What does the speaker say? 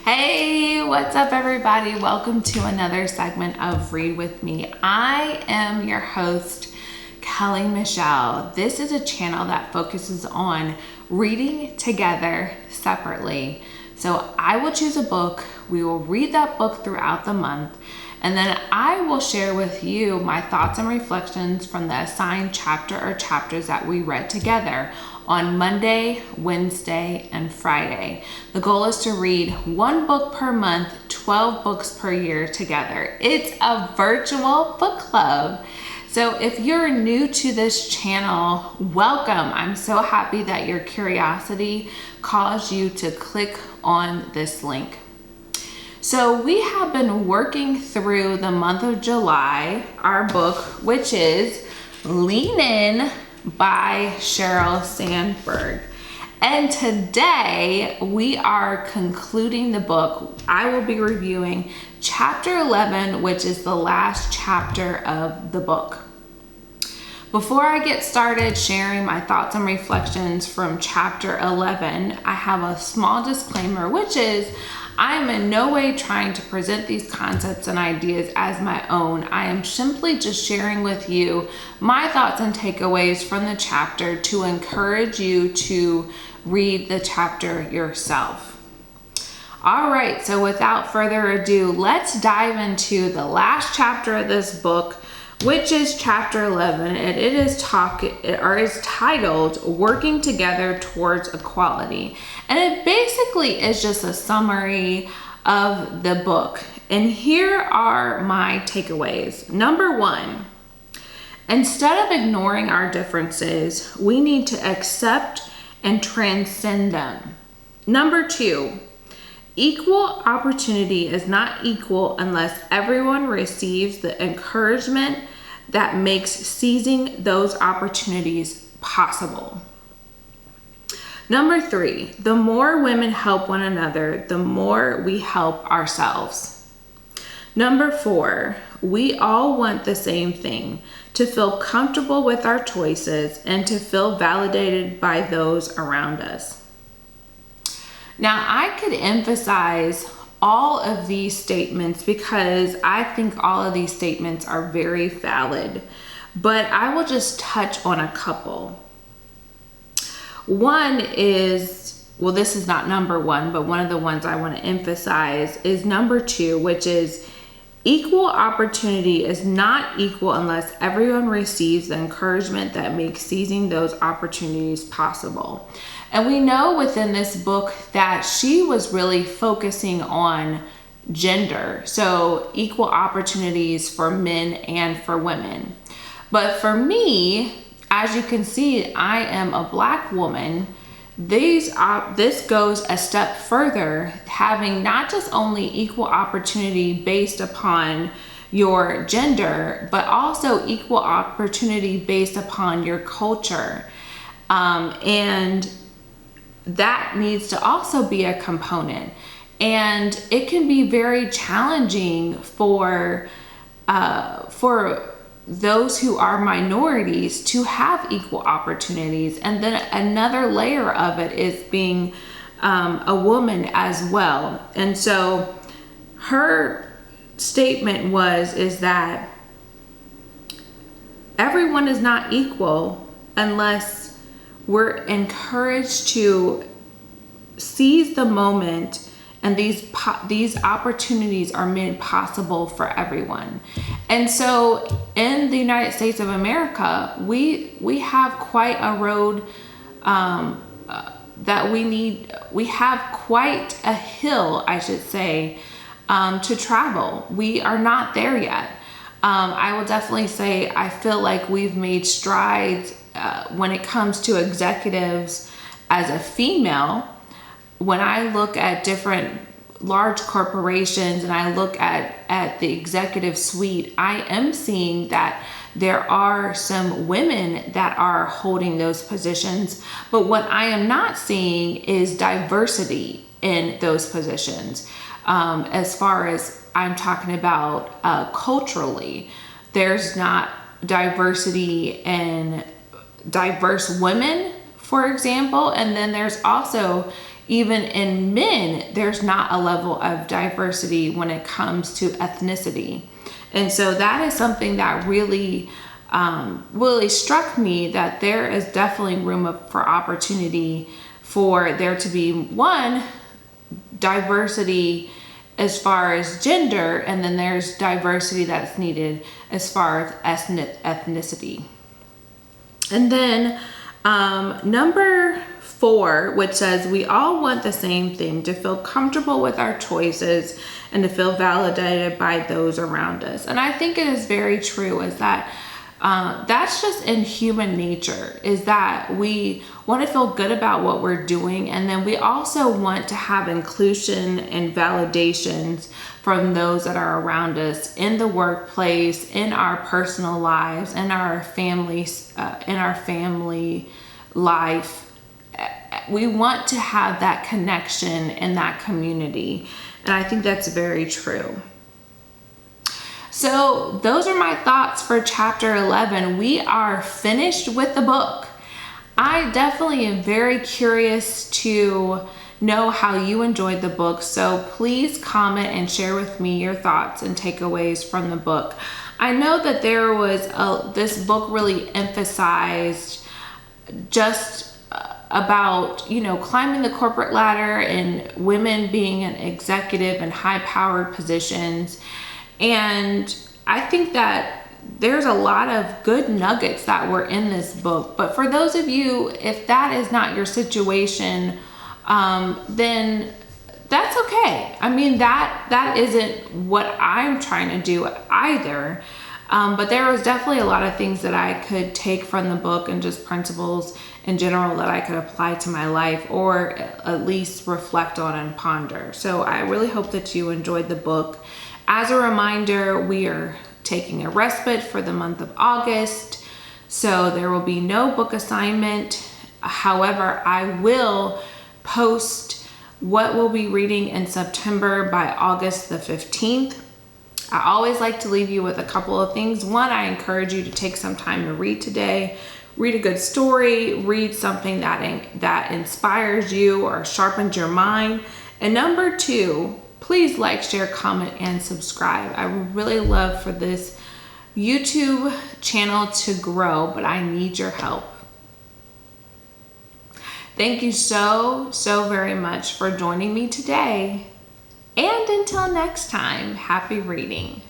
Hey, what's up, everybody? Welcome to another segment of Read With Me. I am your host, Kelly Michelle. This is a channel that focuses on reading together separately. So I will choose a book, we will read that book throughout the month, and then I will share with you my thoughts and reflections from the assigned chapter or chapters that we read together on Monday, Wednesday, and Friday. The goal is to read one book per month, 12 books per year together. It's a virtual book club. So if you're new to this channel, welcome. I'm so happy that your curiosity caused you to click on this link. So we have been working through the month of July, our book, which is Lean In by Sheryl Sandberg. And today we are concluding the book. I will be reviewing chapter 11, which is the last chapter of the book. Before I get started sharing my thoughts and reflections from chapter 11, I have a small disclaimer, which is I am in no way trying to present these concepts and ideas as my own. I am simply just sharing with you my thoughts and takeaways from the chapter to encourage you to read the chapter yourself. All right, so without further ado, let's dive into the last chapter of this book, which is chapter 11, and it is titled Working Together Towards Equality. And it basically is just a summary of the book. And here are my takeaways. Number one, instead of ignoring our differences, we need to accept and transcend them. Number two, equal opportunity is not equal unless everyone receives the encouragement that makes seizing those opportunities possible. Number three, the more women help one another, the more we help ourselves. Number four, we all want the same thing, to feel comfortable with our choices and to feel validated by those around us. Now, I could emphasize all of these statements because I think all of these statements are very valid, but I will just touch on a couple. One is, well, this is not number one, but one of the ones I want to emphasize is number two, which is equal opportunity is not equal unless everyone receives the encouragement that makes seizing those opportunities possible. And we know within this book that she was really focusing on gender, so equal opportunities for men and for women. But for me, as you can see, I am a Black woman. This goes a step further, having not just only equal opportunity based upon your gender, but also equal opportunity based upon your culture. And that needs to also be a component. And it can be very challenging for those who are minorities to have equal opportunities. And then another layer of it is being a woman as well. And so her statement is that everyone is not equal unless we're encouraged to seize the moment, and these opportunities are made possible for everyone. And so in the United States of America, we have quite a road that we have quite a hill, I should say, to travel. We are not there yet. I will definitely say I feel like we've made strides when it comes to executives as a female. When I look at different large corporations and I look at the executive suite, I am seeing that there are some women that are holding those positions. But what I am not seeing is diversity in those positions. As far as I'm talking about culturally, there's not diversity in diverse women, for example, and then there's also even in men, there's not a level of diversity when it comes to ethnicity. And so that is something that really struck me, that there is definitely room for opportunity for there to be one, diversity as far as gender, and then there's diversity that's needed as far as ethnicity. And then number 4, which says we all want the same thing, to feel comfortable with our choices and to feel validated by those around us. And I think it is very true, is that that's just in human nature, is that we want to feel good about what we're doing, and then we also want to have inclusion and validations from those that are around us in the workplace, in our personal lives, in our families, in our family life. We want to have that connection in that community, and I think that's very true. So those are my thoughts for chapter 11. We are finished with the book. I definitely am very curious to know how you enjoyed the book. So please comment and share with me your thoughts and takeaways from the book. I know that there was this book really emphasized just about, climbing the corporate ladder and women being in executive and high-powered positions. And I think that there's a lot of good nuggets that were in this book. But for those of you, if that is not your situation, then that's okay. I mean, that isn't what I'm trying to do either. But there was definitely a lot of things that I could take from the book, and just principles in general that I could apply to my life, or at least reflect on and ponder. So I really hope that you enjoyed the book. As a reminder, we are taking a respite for the month of August, so there will be no book assignment. However, I will post what we'll be reading in September by August the 15th. I always like to leave you with a couple of things. One, I encourage you to take some time to read today. Read a good story, read something that inspires you or sharpens your mind. And number 2, please like, share, comment, and subscribe. I would really love for this YouTube channel to grow, but I need your help. Thank you so very much for joining me today. And until next time, happy reading.